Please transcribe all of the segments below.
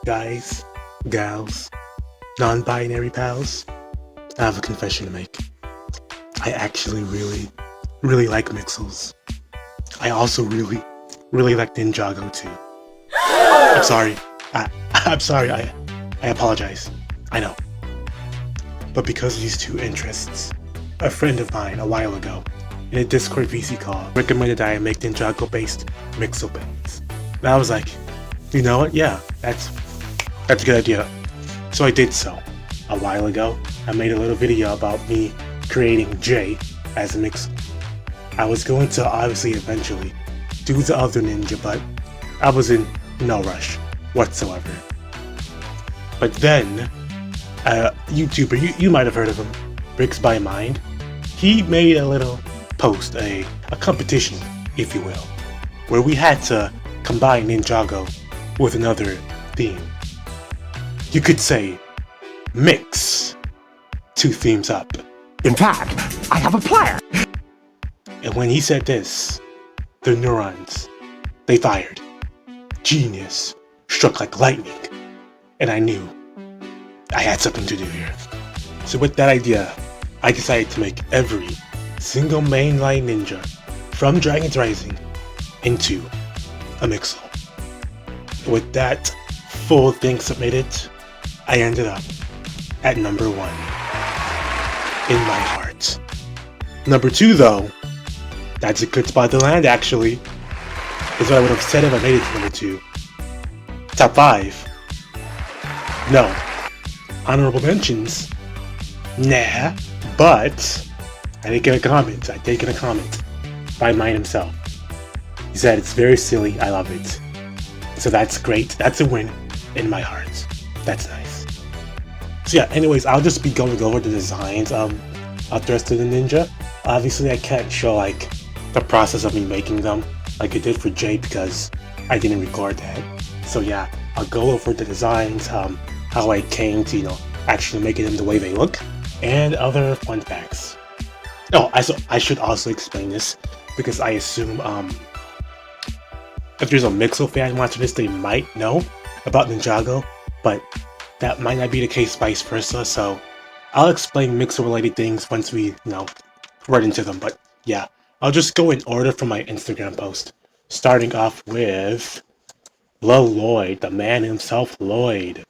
Guys, gals, non-binary pals, I have a confession to make. I actually really like Mixels. I also really like Ninjago too. I'm sorry. I'm sorry. I apologize. I know. But because of these two interests, a friend of mine a while ago in a Discord VC call recommended that I make Ninjago-based Mixel pins. And I was like, you know what? Yeah, that's a good idea. So I did so. A while ago, I made a little video about me creating Jay as a Mixel. I was going to obviously eventually do the other ninja, but I was in no rush whatsoever. But then, a YouTuber, you might have heard of him, Bricks by Mind, he made a little post, a competition, if you will, where we had to combine Ninjago with another theme. You could say, mix two themes up. In fact, I have a plan! And when he said this, the neurons, they fired. Genius struck like lightning. And I knew I had something to do here. So with that idea, I decided to make every single mainline ninja from Dragon's Rising into a Mixel. With that full thing submitted, I ended up at number 1 in my heart. Number 2 though, that's a good spot to land actually, is what I would have said if I made it to number 2. Top 5? No. Honorable mentions? Nah. But I did get a comment. By Mine himself. He said it's very silly, I love it. So that's great. That's a win in my heart. That's nice. So yeah, anyways, I'll just be going over the designs of the rest of the ninja. Obviously I can't show like the process of me making them like I did for Jay because I didn't record that. So yeah, I'll go over the designs, how I came to, actually making them the way they look, and other fun facts. Oh, I should also explain this because I assume if there's a Mixel fan watching this, they might know about Ninjago, but that might not be the case vice versa, so I'll explain Mixel related things once we, run into them. But yeah, I'll just go in order from my Instagram post, starting off with Lloyd, the man himself, Lloyd.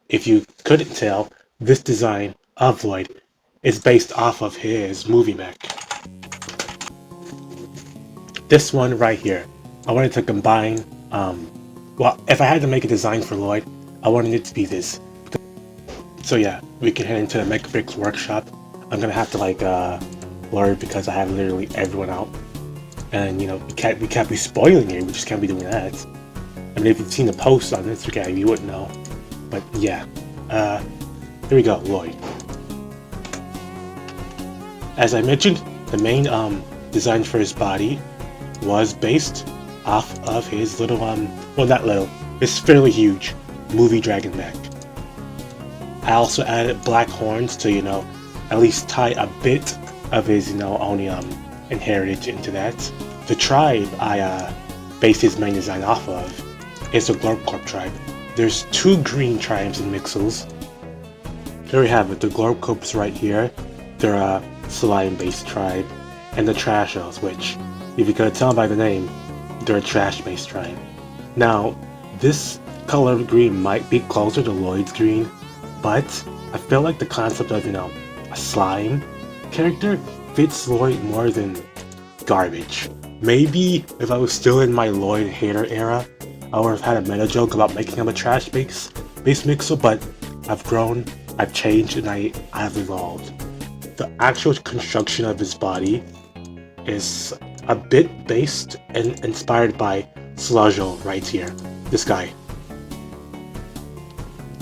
If you couldn't tell, this design of Lloyd is based off of his movie mech. This one right here, I wanted to combine, well, if I had to make a design for Lloyd, I wanted it to be this. So yeah, we can head into the Mech Bricks workshop. I'm gonna have to blur because I have literally everyone out. And we can't be spoiling it, we just can't be doing that. I mean, if you've seen the post on Instagram, you wouldn't know. But yeah, here we go, Lloyd. As I mentioned, the main design for his body was based off of his little, well, not little, it's fairly huge movie dragon mech. I also added black horns to, at least tie a bit of his, only inheritage into that. The tribe I based his main design off of is the Glorpcorp tribe. There's 2 green tribes in Mixels. There we have it, the Glorpcorps right here. They're a slime-based tribe. And the Trashos, which, if you could tell by the name, they're a trash-based tribe. Now, this color of green might be closer to Lloyd's green, but I feel like the concept of, a slime character fits Lloyd more than garbage. Maybe if I was still in my Lloyd hater era, I would have had a meta joke about making him a trash-based Mixel, but I've grown, I've changed, and I have evolved. The actual construction of his body is a bit based and inspired by Sludgel right here. This guy.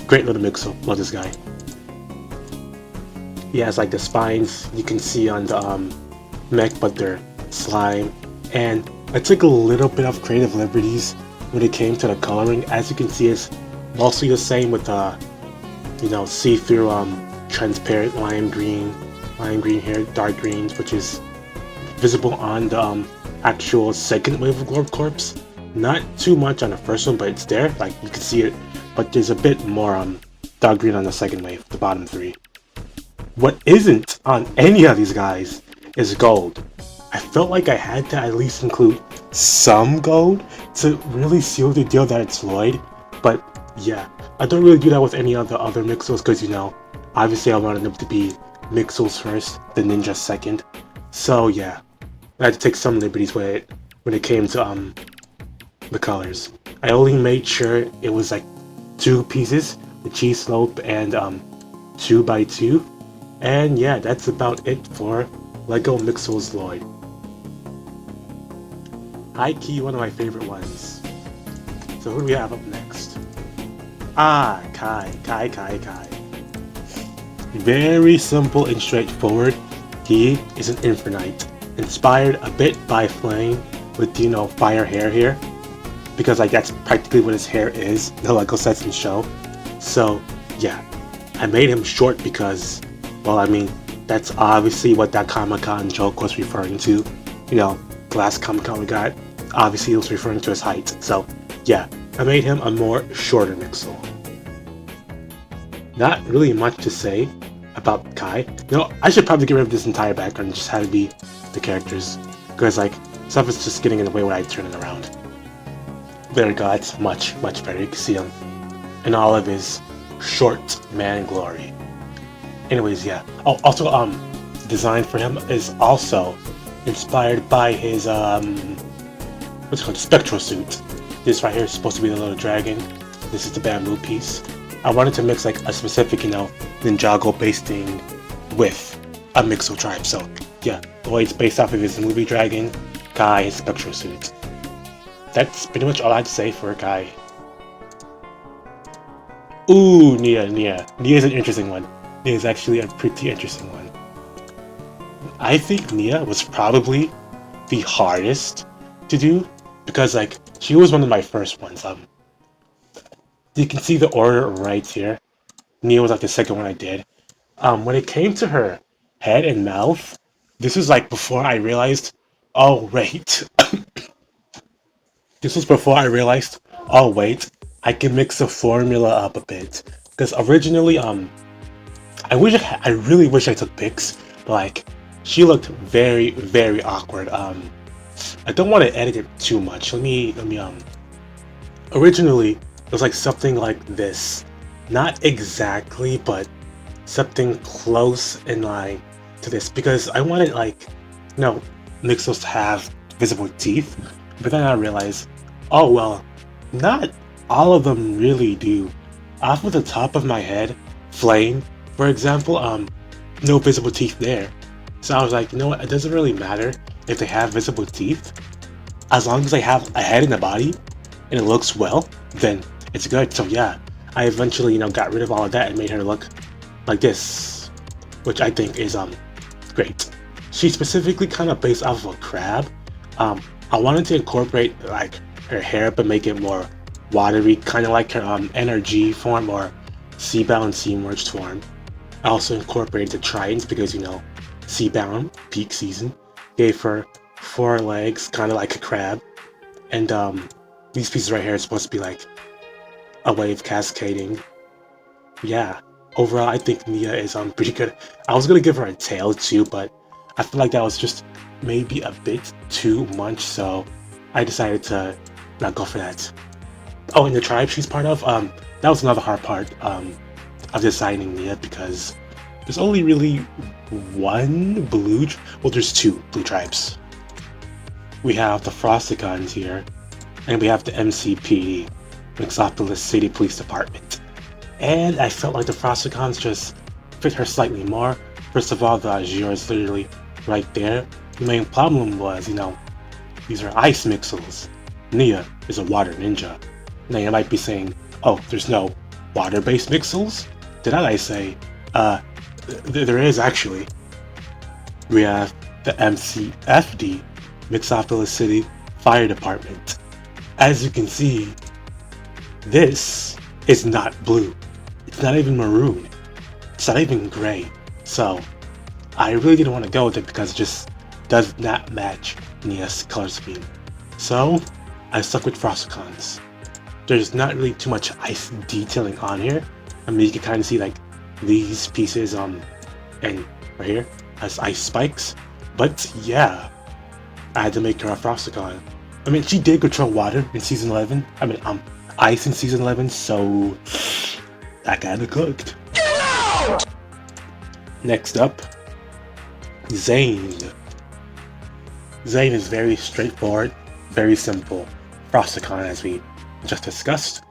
Great little Mixel, love this guy. He has like the spines you can see on the mech, but they're slime. And I took a little bit of creative liberties when it came to the coloring. As you can see, it's mostly the same with see-through transparent lime green here, dark greens, which is visible on the actual second wave of Glorpcorps. Not too much on the first one, but it's there. Like you can see it but there's a bit more dark green on the second wave, the bottom 3. What isn't on any of these guys is gold. I felt like I had to at least include some gold to really seal the deal that it's Lloyd, but yeah, I don't really do that with any of the other Mixels because, you know, obviously I wanted them to be Mixels first, the Ninja second. So yeah, I had to take some liberties with it when it came to the colors. I only made sure it was like 2 pieces, the cheese slope and 2x2. And yeah, that's about it for Lego Mixels Lloyd. High key, one of my favorite ones. So who do we have up next? Kai. Very simple and straightforward. He is an Infernite, inspired a bit by Flame with, you know, fire hair here, because like that's practically what his hair is, the Lego sets and show. So yeah, I made him short because, well, I mean, that's obviously what that Comic-Con joke was referring to. You know, the last Comic-Con we got, obviously it was referring to his height. So yeah, I made him a more shorter Mixel. Not really much to say about Kai. You know, I should probably get rid of this entire background and just have it be the characters, because like stuff is just getting in the way when I turn it around. There we go, that's much better. You can see him in all of his short man glory. Anyways, yeah. Oh, also, design for him is also inspired by his what's it called, spectral suit. This right here is supposed to be the little dragon. This is the bamboo piece. I wanted to mix like a specific, you know, Ninjago based thing with a Mixel tribe. So yeah, Lloyd's based off of his movie dragon, Kai his spectral suit. That's pretty much all I had to say for Kai. Ooh, Nia. Nia is an interesting one. Nia is actually a pretty interesting one. I think Nia was probably the hardest to do because like she was one of my first ones. You can see the order right here. Nia was like the second one I did. When it came to her head and mouth, this was like before I realized, oh wait. This was before I realized, oh wait, I can mix the formula up a bit. Because originally, I really wish I took pics, but like, she looked very awkward. I don't want to edit it too much. Let me originally, it was like something like this. Not exactly, but something close in line to this. Because I wanted like, you know, Mixels to have visible teeth. But then I realized, oh well, not all of them really do. Off of the top of my head, Flame, for example, no visible teeth there. So I was like, you know what, it doesn't really matter if they have visible teeth. As long as they have a head and a body, and it looks well, then it's good. So yeah, I eventually, you know, got rid of all of that and made her look like this, which I think is great. She's specifically kind of based off of a crab. I wanted to incorporate like her hair but make it more watery, kind of like her NRG form or Seabound Sea Merged form. I also incorporated the tridents because, you know, Seabound, peak season, gave her 4 legs, kind of like a crab. And these pieces right here are supposed to be like a wave cascading. Yeah, overall I think Nia is pretty good. I was gonna give her a tail too, but I feel like that was just maybe a bit too much, so I decided to not go for that. Oh, and the tribe she's part of, that was another hard part of designing Nia because there's only really one blue, well there's 2 blue tribes. We have the Frosticons here, and we have the MCP, Mixopolis City Police Department. And I felt like the Frosticons just fit her slightly more. First of all, the Azure is literally right there. The main problem was, you know, these are ice Mixels. Nia is a water ninja. Now you might be saying, oh, there's no water-based Mixels? To that I say, there is actually. We have the MCFD, Mixopolis City Fire Department. As you can see, this is not blue. It's not even maroon. It's not even gray. So I really didn't want to go with it because it just does not match Nia's color scheme. So I stuck with Frosticons. there's not really too much ice detailing on here. I mean, you can kind of see like these pieces and right here has ice spikes. But yeah, I had to make her a Frosticon. I mean, she did control water in season 11. I mean, ice in season 11, so that kinda cooked. Get out! Next up, Zane. Zane is very straightforward, very simple. Frosticon, as we just discussed.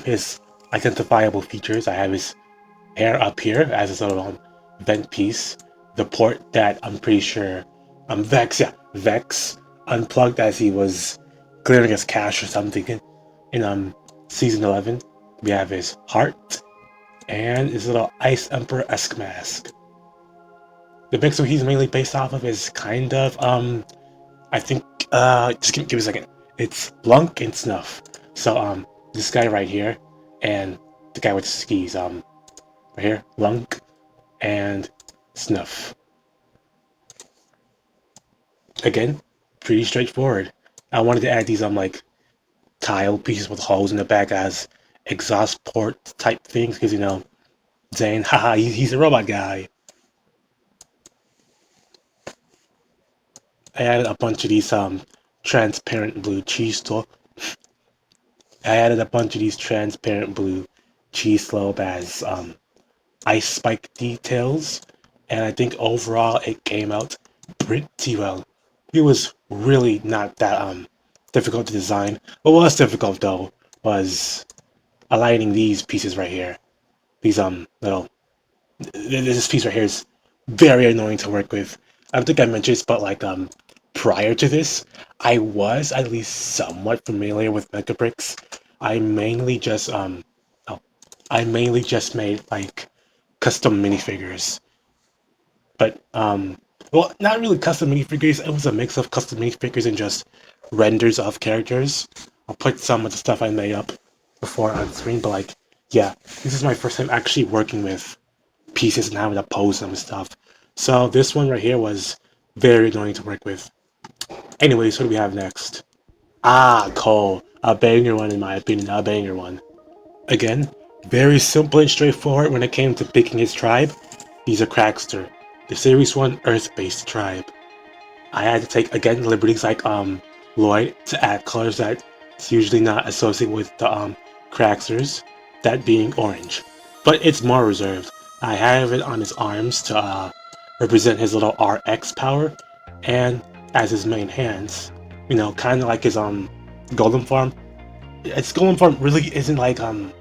His identifiable features, I have his hair up here as a sort of vent piece. The port that I'm pretty sure Vex unplugged as he was clearing his cache or something in season 11. We have his heart and his little Ice Emperor-esque mask. The Mixel he's mainly based off of is kind of I think just give me a second. It's Blunk and Snuff. So this guy right here and the guy with the skis right here, Blunk and Snuff. Again, pretty straightforward. I wanted to add these like tile pieces with holes in the back as exhaust port type things because, you know, Zane, haha, he's a robot guy. I added a bunch of these transparent blue cheese slope. I added a bunch of these transparent blue cheese slope as ice spike details, and I think overall it came out pretty well. It was really not that difficult to design. What was difficult though was aligning these pieces right here. These this piece right here is very annoying to work with. I don't think I mentioned this, but like prior to this, I was at least somewhat familiar with Mega Bricks. I mainly just made like custom minifigures. But well, not really custom minifigures. It was a mix of custom minifigures and just renders of characters. I'll put some of the stuff I made up before on screen, but like, yeah, this is my first time actually working with pieces and having to pose them and stuff. So this one right here was very annoying to work with. Anyways, what do we have next? Cole. A banger one in my opinion, a banger one. Again, very simple and straightforward when it came to picking his tribe. He's a Crackster, the Series 1 Earth-based tribe. I had to take, again, liberties like Lloyd to add colors that's usually not associated with the Cracksters, that being orange. But it's more reserved. I have it on his arms to represent his little RX power, and as his main hands. You know, kind of like his golem form. Its golem form really isn't like how do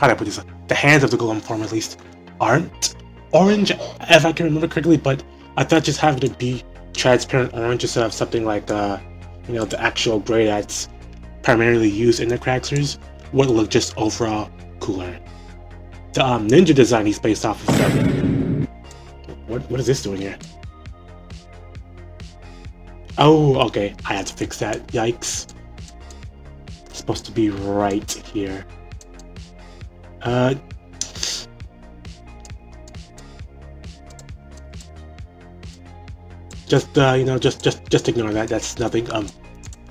I put this? The hands of the golem form at least aren't orange, if I can remember correctly. But I thought just having it be transparent orange instead of something like you know, the actual gray that's primarily used in the Cracksters would look just overall cooler. The ninja design he's based off of. What is this doing here? Oh, okay. I had to fix that. Yikes. It's supposed to be right here. You know, just ignore that. That's nothing.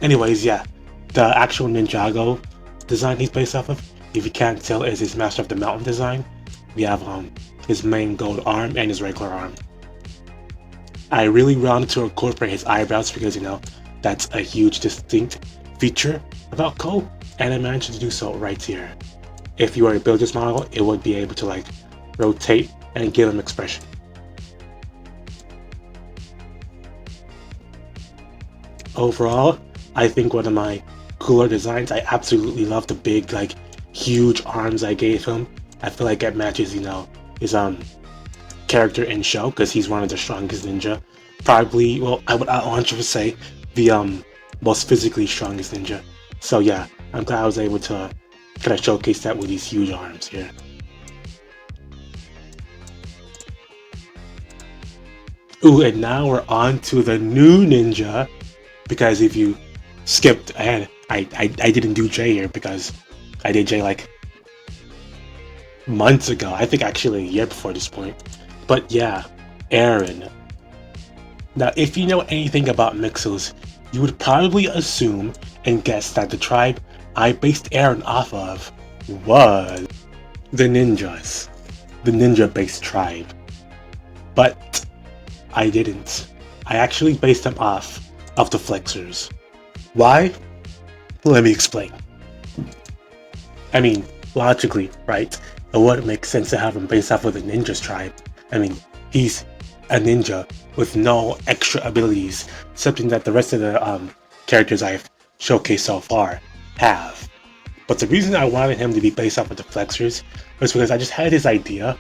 Anyways, yeah. The actual Ninjago design he's based off of, if you can't tell, is his Master of the Mountain design. We have his main gold arm and his regular arm. I really wanted to incorporate his eyebrows because, you know, that's a huge distinct feature about Cole, and I managed to do so right here. If you were to build this model, it would be able to like rotate and give him expression. Overall, I think one of my cooler designs. I absolutely love the big, like, huge arms I gave him. I feel like it matches, you know, his character in show, because he's one of the strongest ninja. Probably, well, I would 100% say the most physically strongest ninja. So yeah, I'm glad I was able to kind of showcase that with these huge arms here. Ooh, and now we're on to the new ninja, because if you skipped ahead, I didn't do J here because I did J like months ago. I think actually a year before this point. But yeah, Arin. Now, if you know anything about Mixels, you would probably assume and guess that the tribe I based Arin off of was the ninjas, the ninja-based tribe. But I didn't. I actually based them off of the flexors. Why? Let me explain. I mean, logically, right? It wouldn't make sense to have him based off of the ninjas tribe. I mean, he's a ninja with no extra abilities, something that the rest of the characters I've showcased so far have. But the reason I wanted him to be based off of the flexors was because I just had this idea.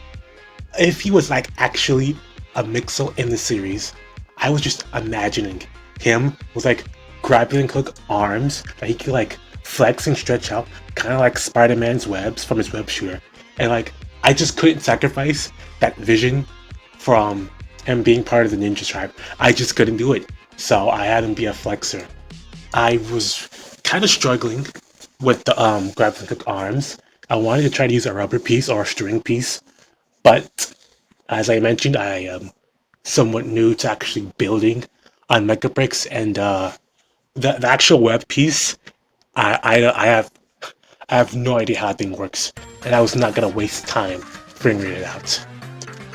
If he was like actually a Mixel in the series, I was just imagining him with like grappling hook arms that he could like flex and stretch out, kind of like Spider-Man's webs from his web shooter. And like, I just couldn't sacrifice that vision from him being part of the ninja tribe. I just couldn't do it. So I had him be a flexor. I was kind of struggling with the grappling hook arms. I wanted to try to use a rubber piece or a string piece, but as I mentioned, I am somewhat new to actually building on Mecha Bricks, and the actual web piece, I have no idea how that thing works, and I was not gonna waste time figuring it out.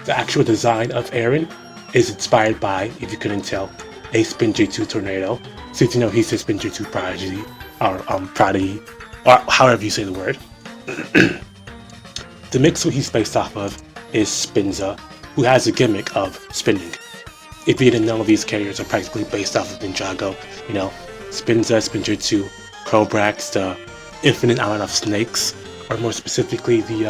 The actual design of Arin is inspired by, if you couldn't tell, a Spin J2 tornado. Since you know he's a Spin J2 prodigy, or prodigy, or however you say the word. The Mixel he's based off of is Spinza, who has a gimmick of spinning. If you didn't know, these characters are practically based off of Ninjago. You know, Spinza, Spin J2, Crobrax, the infinite amount of snakes, or more specifically the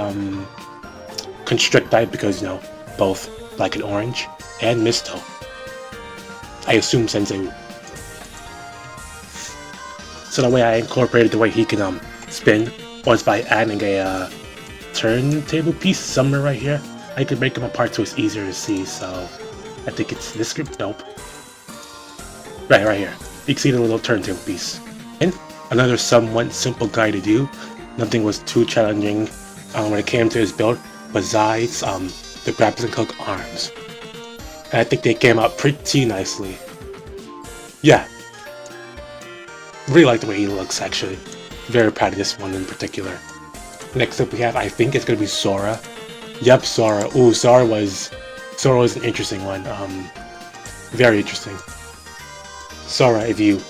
Constricti, because you know, both black and orange, and Misto. I assume Sensei. So the way I incorporated the way he can spin was by adding a turntable piece somewhere right here. I could break them apart so it's easier to see, so I think it's this script. Nope. Right here. You can see the little turntable piece. And another somewhat simple guy to do. Nothing was too challenging when it came to his build, besides the grappling hook arms. And I think they came out pretty nicely. Yeah. Really like the way he looks, actually. Very proud of this one in particular. Next up we have, I think it's gonna be Sora. Yep, Sora. Ooh, Sora was an interesting one. Very interesting. Sora, if you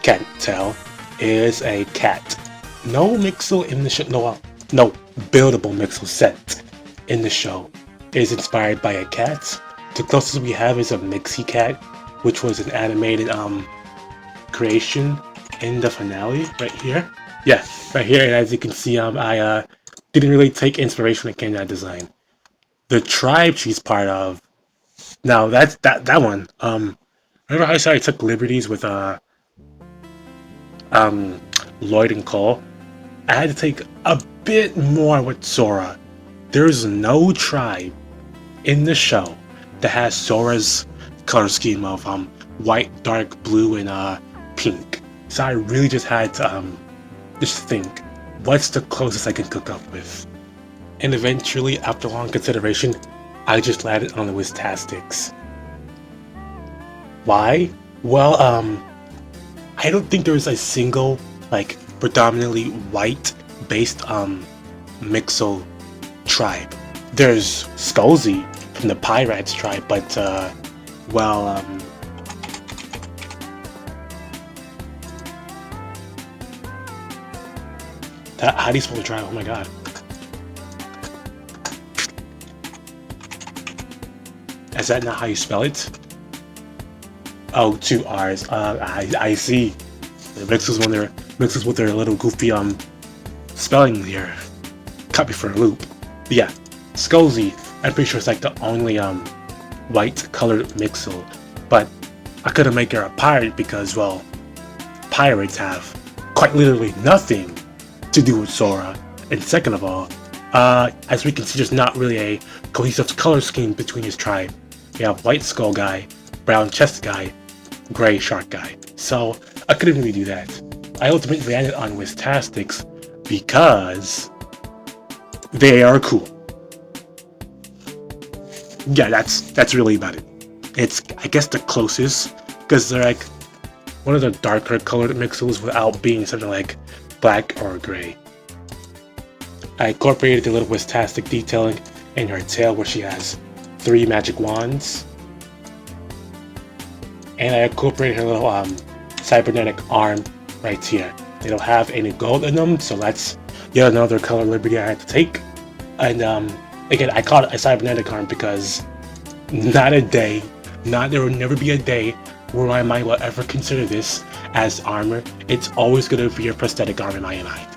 can't tell, is a cat. No Mixel in the show. No buildable Mixel set in the show is inspired by a cat. The closest we have is a Mixie cat, which was an animated creation in the finale right here. Yeah, right here. And as you can see, I didn't really take inspiration when it came to that design. The tribe she's part of. Now that's that one. Remember how I said I took liberties with Lloyd and Cole? I had to take a bit more with Sora. There's no tribe in the show that has Sora's color scheme of white, dark blue, and pink. So I really just had to just think, what's the closest I can cook up with? And eventually, after long consideration, I just landed on the Wistastics. Why? Well, I don't think there's a single, like, predominantly white-based Mixel tribe. There's Skullsy from the Pirates tribe, but, well, how do you spell the tribe? Oh my god. Is that not how you spell it? Oh, 2 R's. I see. The Mixels with their little goofy spelling here. Cut me for a loop. But yeah, Skullsy, I'm pretty sure it's like the only white colored Mixel. But I couldn't make her a pirate because, well, pirates have quite literally nothing to do with Sora. And second of all, as we can see, there's not really a cohesive color scheme between his tribe. We have white skull guy, brown chest guy, gray shark guy. So I couldn't really do that. I ultimately landed on Wistastics because they are cool. Yeah, that's really about it. It's, I guess, the closest, because they're like one of the darker colored Mixels without being something like black or gray. I incorporated the little Wistastic detailing in her tail where she has 3 magic wands. And I incorporated her little cybernetic arm right here. They don't have any gold in them, so that's yet another color liberty I had to take. And again, I call it a cybernetic arm because there will never be a day where my mind will ever consider this as armor. It's always going to be a prosthetic arm in my mind.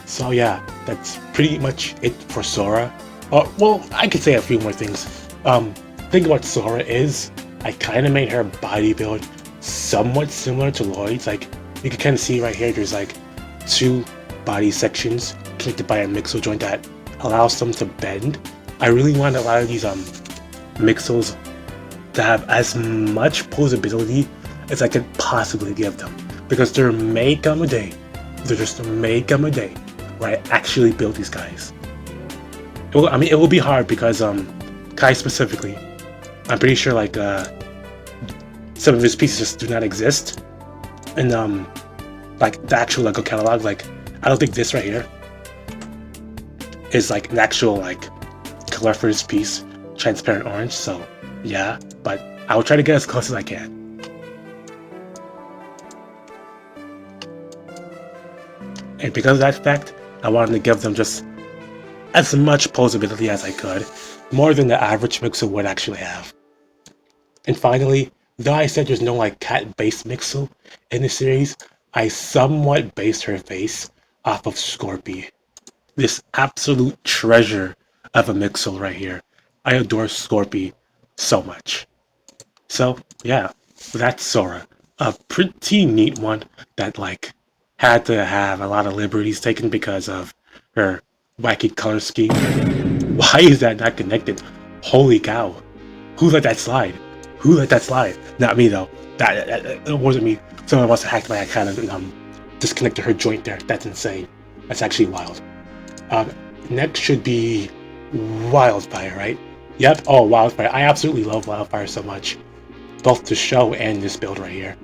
So yeah, that's pretty much it for Sora. Well, I could say a few more things. Thing about Sora is, I kind of made her body build somewhat similar to Lloyd's. Like, you can kind of see right here, there's like 2 body sections connected by a Mixel joint that allows them to bend. I really want a lot of these Mixels to have as much posability as I could possibly give them, because there may come a day, where I actually build these guys. It will be hard because Kai specifically, I'm pretty sure like some of his pieces just do not exist, and like the actual Lego catalog, like I don't think this right here is like an actual like color for this piece, transparent orange. So yeah, but I will try to get as close as I can. And because of that fact, I wanted to give them just as much posability as I could, more than the average Mixel would actually have. And finally, though I said there's no like cat-based Mixel in the series, I somewhat based her face off of Scorpy. This absolute treasure of a Mixel right here. I adore Scorpy so much. So yeah, that's Sora. A pretty neat one that like had to have a lot of liberties taken because of her wacky color scheme. Why is that not connected? Holy cow. Who let that slide? Not me though. That wasn't me. Someone must have hacked my account and disconnected her joint there. That's insane. That's actually wild. Next should be WyldFyre, right? Yep. Oh, WyldFyre. I absolutely love WyldFyre so much. Both the show and this build right here.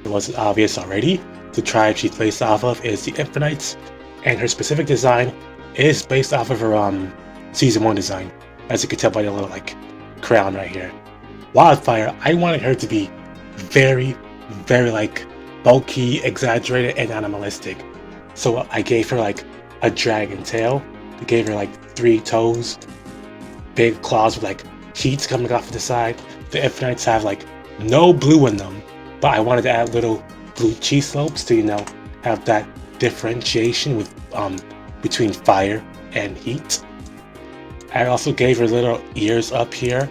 It wasn't obvious already. The tribe she's based off of is the Infinites, and her specific design is based off of her season 1 design, as you can tell by the little like crown right here. WyldFyre, I wanted her to be very, very like bulky, exaggerated, and animalistic. So I gave her like a dragon tail. I gave her like 3 toes, big claws with like sheets coming off of the side. The Infinites have like no blue in them, but I wanted to add little blue cheese slopes to, you know, have that differentiation with between fire and heat. I also gave her little ears up here,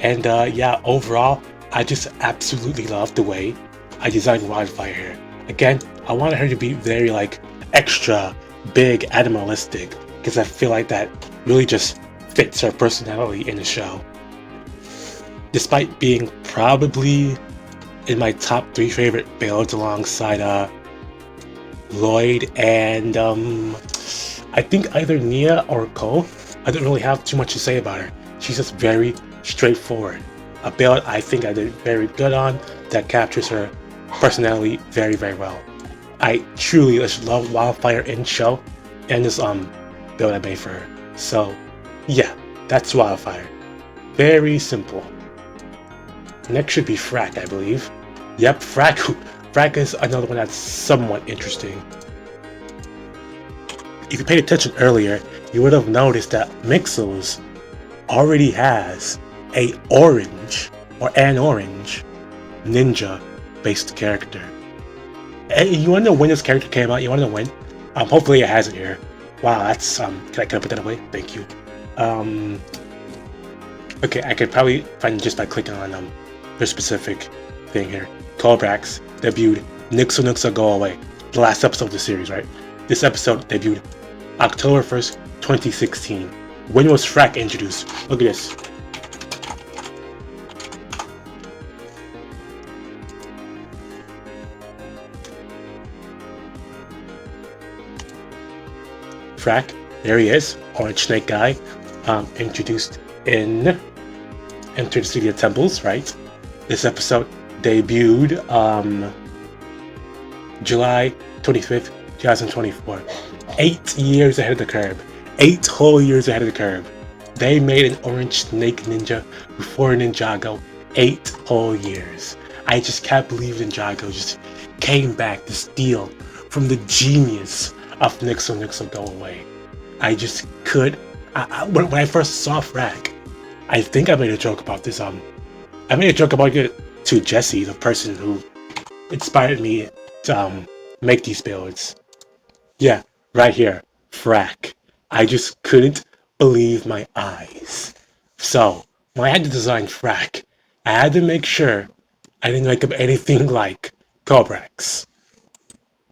and yeah, overall I just absolutely love the way I designed WyldFyre here. Again, I wanted her to be very like extra big, animalistic, because I feel like that really just fits her personality in the show. Despite being probably in my top 3 favorite builds alongside Lloyd and I think either Nia or Cole, I don't really have too much to say about her. She's just very straightforward. A build I think I did very good on that captures her personality very, very well. I truly just love WyldFyre in show and this build I made for her. So yeah, that's WyldFyre. Very simple. Next should be Frak, I believe. Yep, Frak is another one that's somewhat interesting. If you paid attention earlier, you would have noticed that Mixels already has an orange ninja based character. And you wanna know when this character came out? You wanna know when? Hopefully it has it here. Wow, that's can I put that away? Thank you. Okay, I could probably find it just by clicking on their specific thing here. Cobrax debuted Nixel Go Away, the last episode of the series, right? This episode debuted October 1st, 2016. When was Frak introduced? Look at this. Frak, there he is, orange snake guy, introduced in Enter the City of Temples, right? This episode debuted July 25th, 2024. 8 years ahead of the curve. 8 whole years ahead of the curve. They made an orange snake ninja before Ninjago. 8 whole years. I just can't believe Ninjago just came back to steal from the genius of Mixel Go Away. I just could. When I first saw Frak, I think I made a joke about this. I made a joke about it to Jesse, the person who inspired me to make these builds. Yeah, right here, Frak. I just couldn't believe my eyes. So, when I had to design Frak, I had to make sure I didn't make up anything like Cobrax.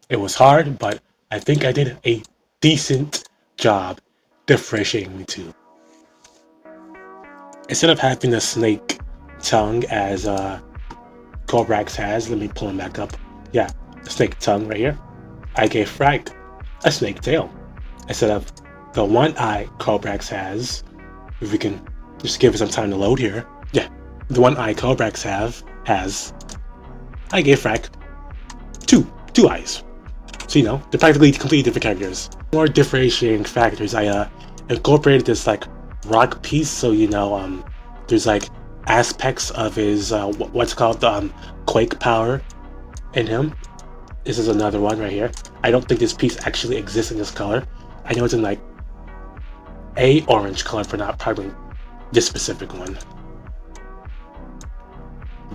It was hard, but I think I did a decent job differentiating the two. Instead of having a snake tongue as Cobrax has, let me pull him back up. Yeah, the snake tongue right here. I gave Frak a snake tail. Instead of the one eye Cobrax has, if we can just give it some time to load here. Yeah, the one eye Cobrax has, I gave Frak two eyes. So, you know, they're practically completely different characters. More differentiating factors, I incorporated this like rock piece, so you know, there's like aspects of his what's called the quake power in him. This is another one right here. I don't think this piece actually exists in this color. I know it's in like a orange color, but not probably this specific one.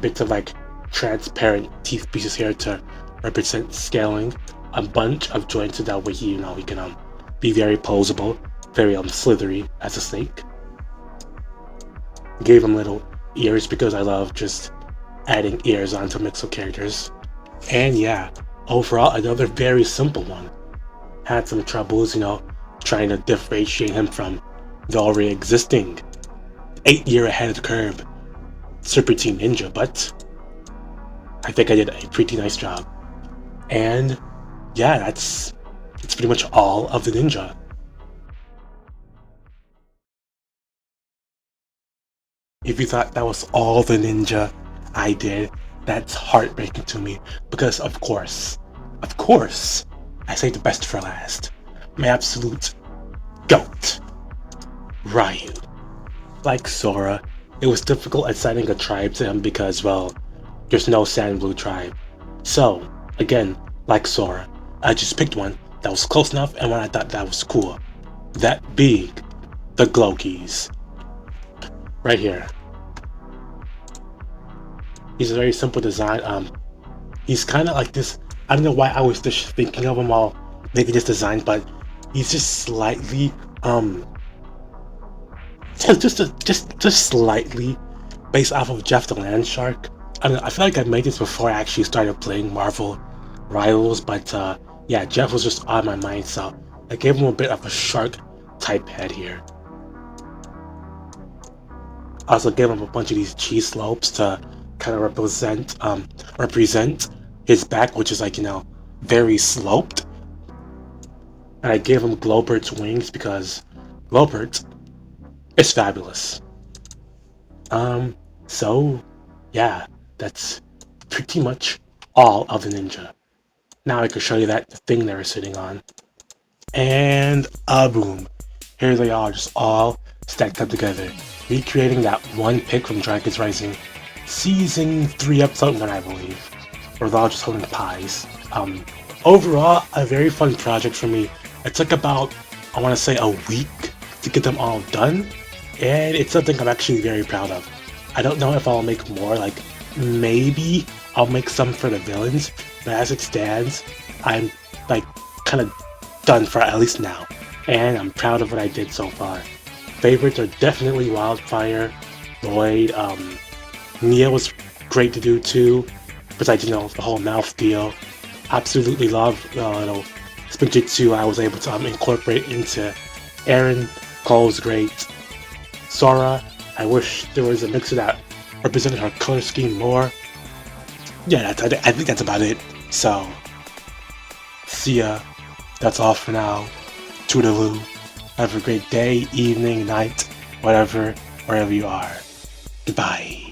Bits of like transparent teeth pieces here to represent scaling. A bunch of joints so that way he can be very posable, very slithery as a snake. Gave him little ears because I love just adding ears onto Mixel characters. And yeah, overall another very simple one. Had some troubles, you know, trying to differentiate him from the already existing 8-year ahead of the curve Super Team Ninja, but I think I did a pretty nice job. And yeah, that's pretty much all of the ninja. If you thought that was all the ninja I did, that's heartbreaking to me because of course, I saved the best for last. My absolute GOAT, Riyu. Like Sora, it was difficult assigning a tribe to him because, well, there's no Sand Blue tribe. So, again, like Sora, I just picked one that was close enough and one I thought that was cool. That being the glow keys. Right here. He's a very simple design. He's kind of like this. I don't know why I was just thinking of him while making this design, but he's just slightly just slightly based off of Jeff the Land Shark. I don't know, I feel like I made this before I actually started playing Marvel Rivals, but yeah, Jeff was just on my mind, so I gave him a bit of a shark type head here. I also gave him a bunch of these cheese slopes to kind of represent his back, which is like, you know, very sloped. And I gave him Glowbird's wings because Glowbird is fabulous. So yeah, that's pretty much all of the ninja. Now I can show you that thing they were sitting on. And boom. Here they are, just all stacked up together. Recreating that one pick from Dragon's Rising Season 3 episode 1, I believe. Where they're all just holding pies. Overall, a very fun project for me. It took about, I want to say, a week to get them all done. And it's something I'm actually very proud of. I don't know if I'll make more, like maybe I'll make some for the villains, but as it stands, I'm like kind of done for at least now, and I'm proud of what I did so far. Favorites are definitely WyldFyre, Lloyd, Nia was great to do too, besides, you know, the whole mouth deal. Absolutely love the little Spinjitzu I was able to incorporate into Arin. Cole's great. Sora, I wish there was a mixer that represented her color scheme more. Yeah, I think that's about it. So, see ya. That's all for now. Toodaloo. Have a great day, evening, night, whatever, wherever you are. Goodbye.